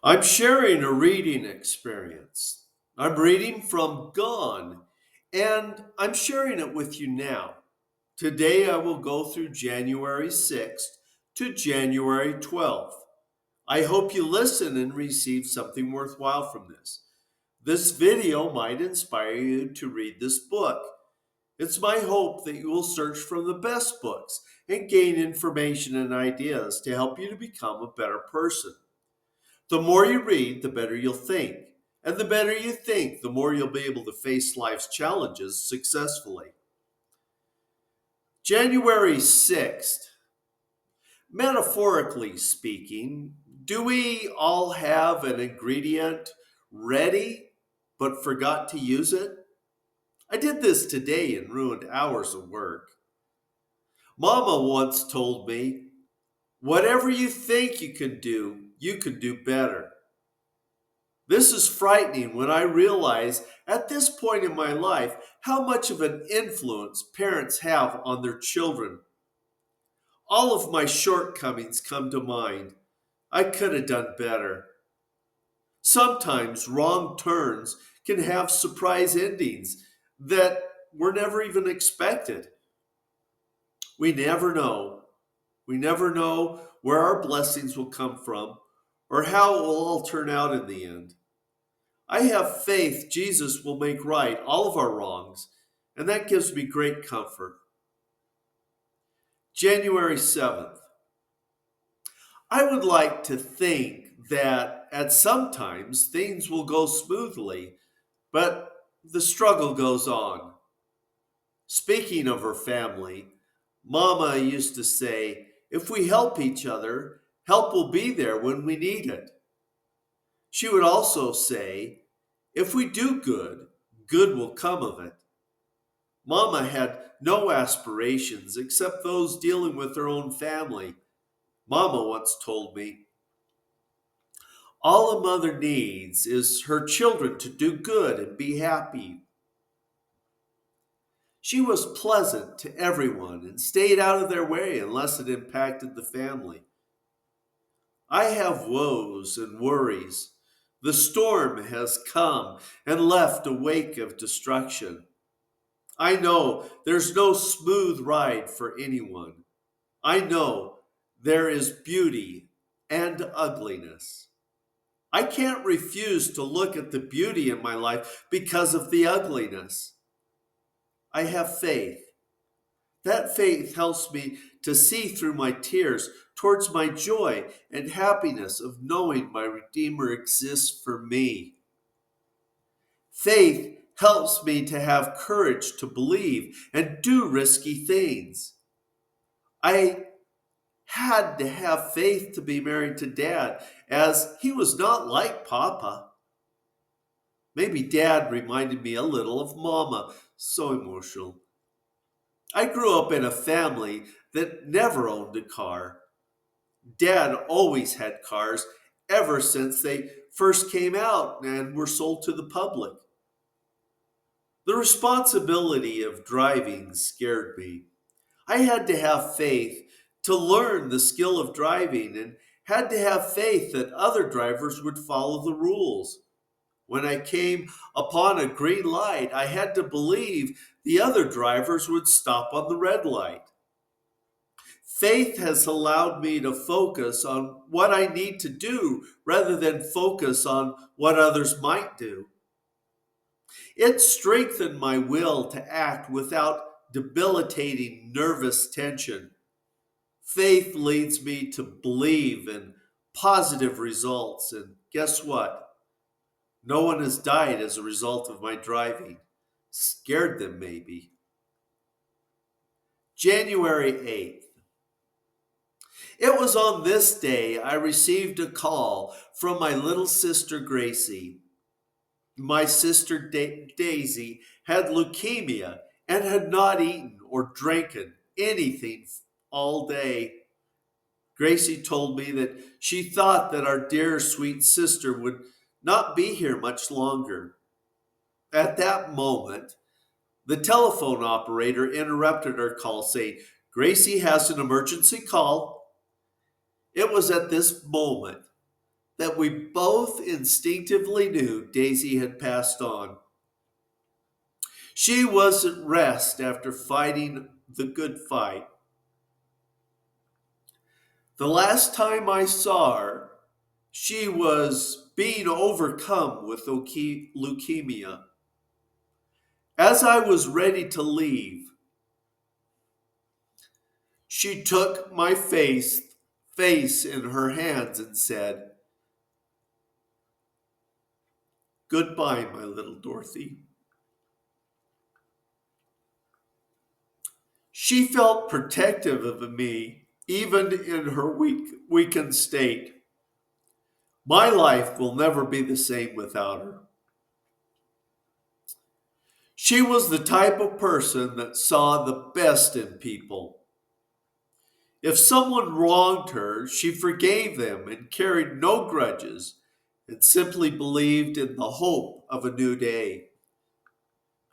I'm sharing a reading experience. I'm reading from Gone, and I'm sharing it with you now. Today I will go through January 6th to January 12th. I hope you listen and receive something worthwhile from this. This video might inspire you to read this book. It's my hope that you will search for the best books and gain information and ideas to help you to become a better person. The more you read, the better you'll think. And the better you think, the more you'll be able to face life's challenges successfully. January 6th. Metaphorically speaking, do we all have an ingredient ready but forgot to use it? I did this today and ruined hours of work. Mama once told me, whatever you think you can do better. This is frightening when I realize at this point in my life how much of an influence parents have on their children. All of my shortcomings come to mind. I could have done better. Sometimes wrong turns can have surprise endings that were never even expected. We never know. We never know where our blessings will come from or how it will all turn out in the end. I have faith Jesus will make right all of our wrongs, and that gives me great comfort. January 7th. I would like to think that at some times things will go smoothly, but the struggle goes on. Speaking of her family, Mama used to say, if we help each other, help will be there when we need it. She would also say, if we do good, good will come of it. Mama had no aspirations except those dealing with her own family. Mama once told me, all a mother needs is her children to do good and be happy. She was pleasant to everyone and stayed out of their way unless it impacted the family. I have woes and worries. The storm has come and left a wake of destruction. I know there's no smooth ride for anyone. I know there is beauty and ugliness. I can't refuse to look at the beauty in my life because of the ugliness. I have faith. That faith helps me to see through my tears towards my joy and happiness of knowing my Redeemer exists for me. Faith helps me to have courage to believe and do risky things. I had to have faith to be married to Dad, as he was not like Papa. Maybe Dad reminded me a little of Mama, so emotional. I grew up in a family that never owned a car. Dad always had cars ever since they first came out and were sold to the public. The responsibility of driving scared me. I had to have faith to learn the skill of driving and had to have faith that other drivers would follow the rules. When I came upon a green light, I had to believe the other drivers would stop on the red light. Faith has allowed me to focus on what I need to do rather than focus on what others might do. It strengthened my will to act without debilitating nervous tension. Faith leads me to believe in positive results, and guess what? No one has died as a result of my driving. Scared them, maybe. January 8th. It was on this day I received a call from my little sister Gracie. My sister Daisy had leukemia and had not eaten or drinking anything all day. Gracie told me that she thought that our dear sweet sister would not be here much longer. At that moment, the telephone operator interrupted our call, saying, Gracie has an emergency call. It was at this moment that we both instinctively knew Daisy had passed on. She was at rest after fighting the good fight. The last time I saw her, she was being overcome with leukemia. As I was ready to leave, she took my face in her hands and said, "Goodbye, my little Dorothy." She felt protective of me, even in her weakened state. My life will never be the same without her. She was the type of person that saw the best in people. If someone wronged her, she forgave them and carried no grudges and simply believed in the hope of a new day.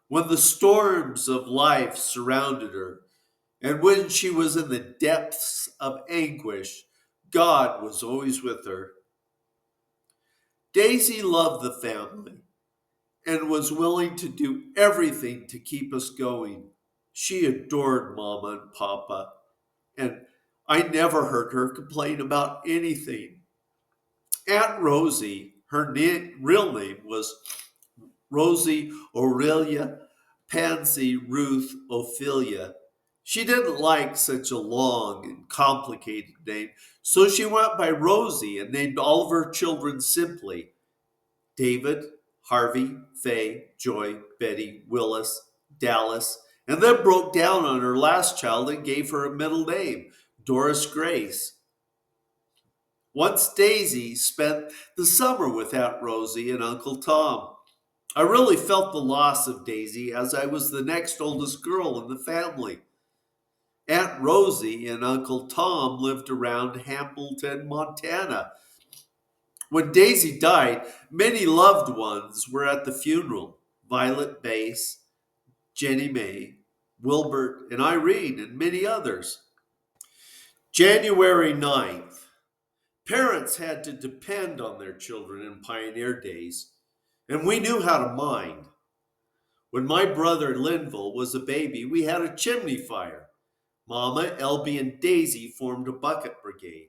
When the storms of life surrounded her, and when she was in the depths of anguish, God was always with her. Daisy loved the family and was willing to do everything to keep us going. She adored Mama and Papa, and I never heard her complain about anything. Aunt Rosie, real name was Rosie Aurelia Pansy Ruth Ophelia. She didn't like such a long and complicated name, so she went by Rosie and named all of her children simply David, Harvey, Faye, Joy, Betty, Willis, Dallas, and then broke down on her last child and gave her a middle name, Doris Grace. Once Daisy spent the summer with Aunt Rosie and Uncle Tom. I really felt the loss of Daisy as I was the next oldest girl in the family. Aunt Rosie and Uncle Tom lived around Hamilton, Montana. When Daisy died, many loved ones were at the funeral. Violet Bass, Jenny May, Wilbert, and Irene, and many others. January 9th. Parents had to depend on their children in pioneer days, and we knew how to mind. When my brother Linville was a baby, we had a chimney fire. Mama, Elby, and Daisy formed a bucket brigade.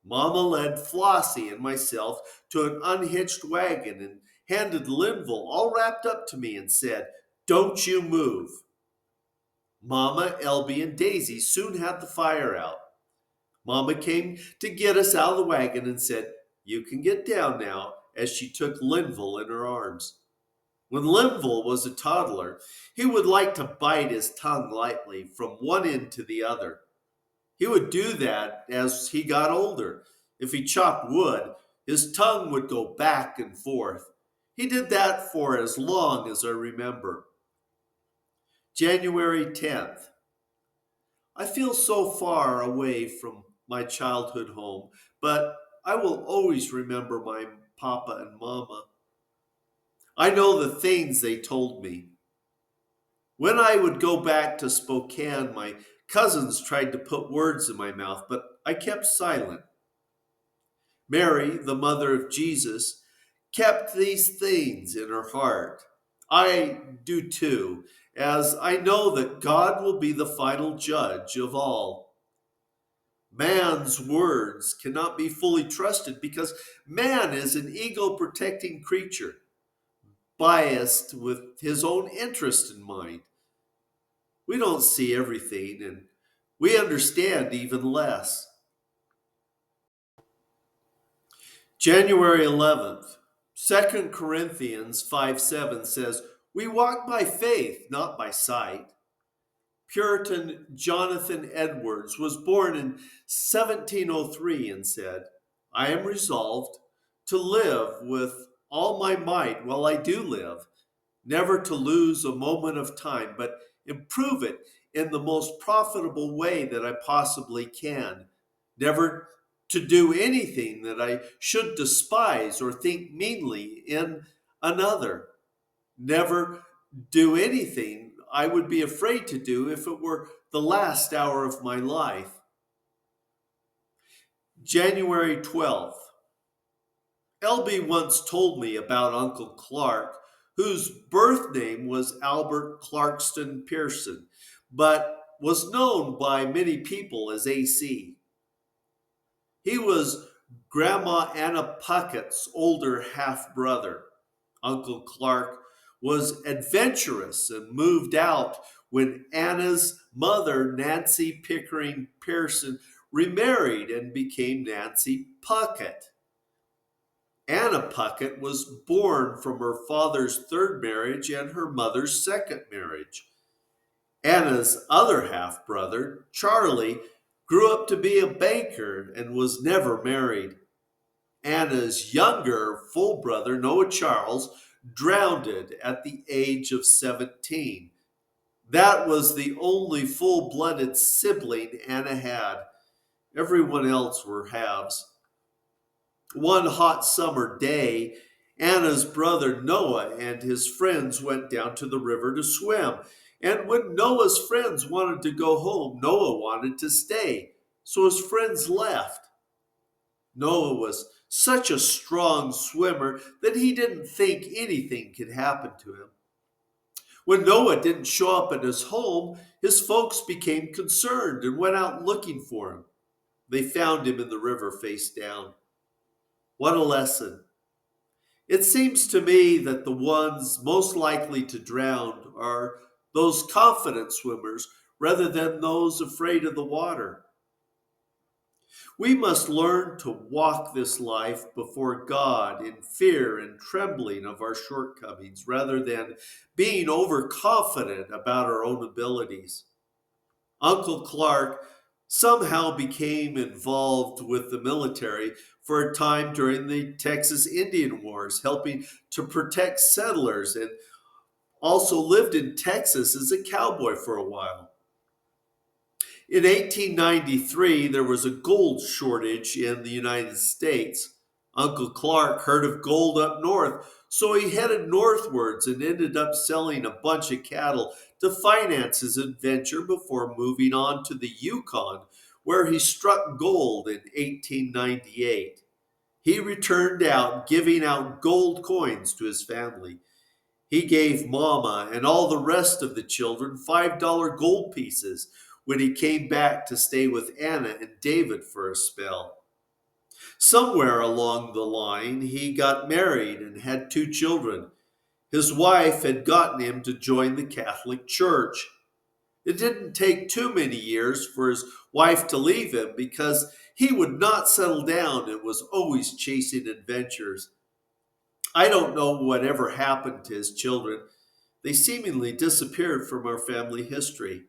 Mama led Flossie and myself to an unhitched wagon and handed Linville all wrapped up to me and said, "Don't you move." Mama, Elby, and Daisy soon had the fire out. Mama came to get us out of the wagon and said, "You can get down now," as she took Linville in her arms. When Linville was a toddler, he would like to bite his tongue lightly from one end to the other. He would do that as he got older. If he chopped wood, his tongue would go back and forth. He did that for as long as I remember. January 10th. I feel so far away from my childhood home, but I will always remember my papa and mama. I know the things they told me. When I would go back to Spokane, my cousins tried to put words in my mouth, but I kept silent. Mary, the mother of Jesus, kept these things in her heart. I do too, as I know that God will be the final judge of all. Man's words cannot be fully trusted because man is an ego protecting creature, biased with his own interest in mind. We don't see everything and we understand even less. January 11th, 2 Corinthians 5:7 says, "We walk by faith, not by sight." Puritan Jonathan Edwards was born in 1703 and said, "I am resolved to live with all my might while I do live, never to lose a moment of time, but improve it in the most profitable way that I possibly can, never to do anything that I should despise or think meanly in another, never do anything I would be afraid to do if it were the last hour of my life." January 12th. LB once told me about Uncle Clark, whose birth name was Albert Clarkston Pearson, but was known by many people as AC. He was Grandma Anna Puckett's older half brother. Uncle Clark was adventurous and moved out when Anna's mother, Nancy Pickering Pearson, remarried and became Nancy Puckett. Anna Puckett was born from her father's third marriage and her mother's second marriage. Anna's other half brother, Charlie, grew up to be a banker and was never married. Anna's younger full brother, Noah Charles, drowned at the age of 17. That was the only full blooded sibling Anna had. Everyone else were halves. One hot summer day, Anna's brother Noah and his friends went down to the river to swim. And when Noah's friends wanted to go home, Noah wanted to stay. So his friends left. Noah was such a strong swimmer that he didn't think anything could happen to him. When Noah didn't show up at his home, his folks became concerned and went out looking for him. They found him in the river face down. What a lesson. It seems to me that the ones most likely to drown are those confident swimmers rather than those afraid of the water. We must learn to walk this life before God in fear and trembling of our shortcomings rather than being overconfident about our own abilities. Uncle Clark somehow became involved with the military for a time during the Texas Indian Wars, helping to protect settlers, and also lived in Texas as a cowboy for a while. In 1893, there was a gold shortage in the United States. Uncle Clark heard of gold up north, so he headed northwards and ended up selling a bunch of cattle to finance his adventure before moving on to the Yukon, where he struck gold in 1898. He returned out giving out gold coins to his family. He gave Mama and all the rest of the children $5 gold pieces when he came back to stay with Anna and David for a spell. Somewhere along the line, he got married and had two children. His wife had gotten him to join the Catholic Church. It didn't take too many years for his wife to leave him because he would not settle down and was always chasing adventures. I don't know whatever happened to his children. They seemingly disappeared from our family history.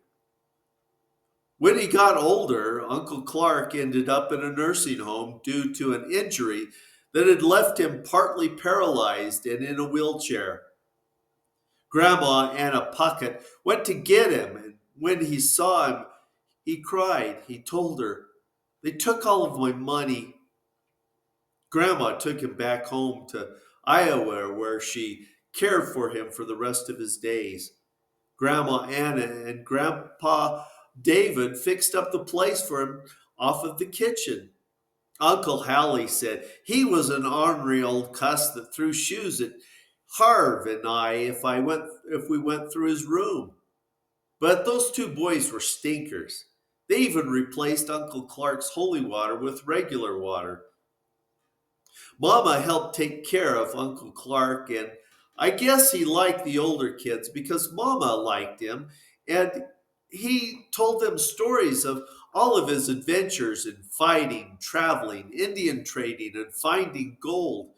When he got older, Uncle Clark ended up in a nursing home due to an injury that had left him partly paralyzed and in a wheelchair. Grandma Anna Puckett went to get him, and when he saw him, he cried. He told her, "They took all of my money." Grandma took him back home to Iowa, where she cared for him for the rest of his days. Grandma Anna and Grandpa David fixed up the place for him off of the kitchen. Uncle Hallie said he was an ornery old cuss that threw shoes at Harv and I if we went through his room. But those two boys were stinkers. They even replaced Uncle Clark's holy water with regular water. Mama helped take care of Uncle Clark, and I guess he liked the older kids because Mama liked him, and he told them stories of all of his adventures in fighting, traveling, Indian trading, and finding gold.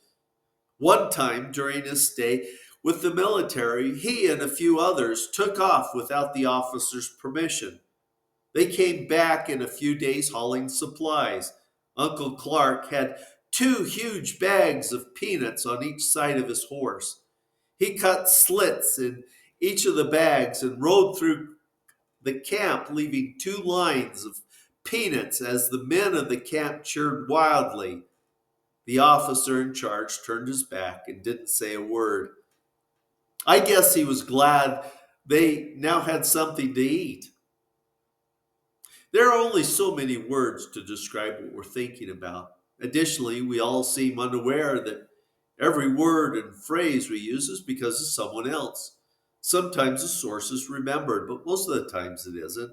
One time during his stay with the military, he and a few others took off without the officer's permission. They came back in a few days hauling supplies. Uncle Clark had two huge bags of peanuts on each side of his horse. He cut slits in each of the bags and rode through the camp, leaving two lines of peanuts as the men of the camp cheered wildly. The officer in charge turned his back and didn't say a word. I guess he was glad they now had something to eat. There are only so many words to describe what we're thinking about. Additionally, we all seem unaware that every word and phrase we use is because of someone else. Sometimes the source is remembered, but most of the times it isn't.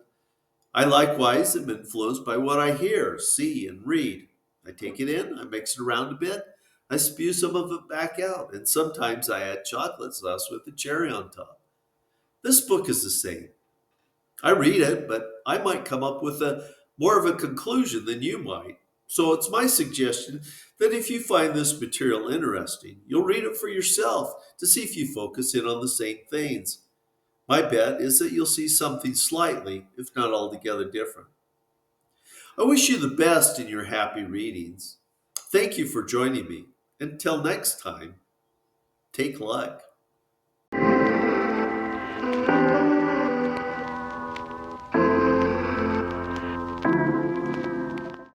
I likewise am influenced by what I hear, see, and read. I take it in, I mix it around a bit, I spew some of it back out, and sometimes I add chocolate sauce with the cherry on top. This book is the same. I read it, but I might come up with a more of a conclusion than you might. So it's my suggestion that if you find this material interesting, you'll read it for yourself to see if you focus in on the same things. My bet is that you'll see something slightly, if not altogether different. I wish you the best in your happy readings. Thank you for joining me. Until next time, take luck.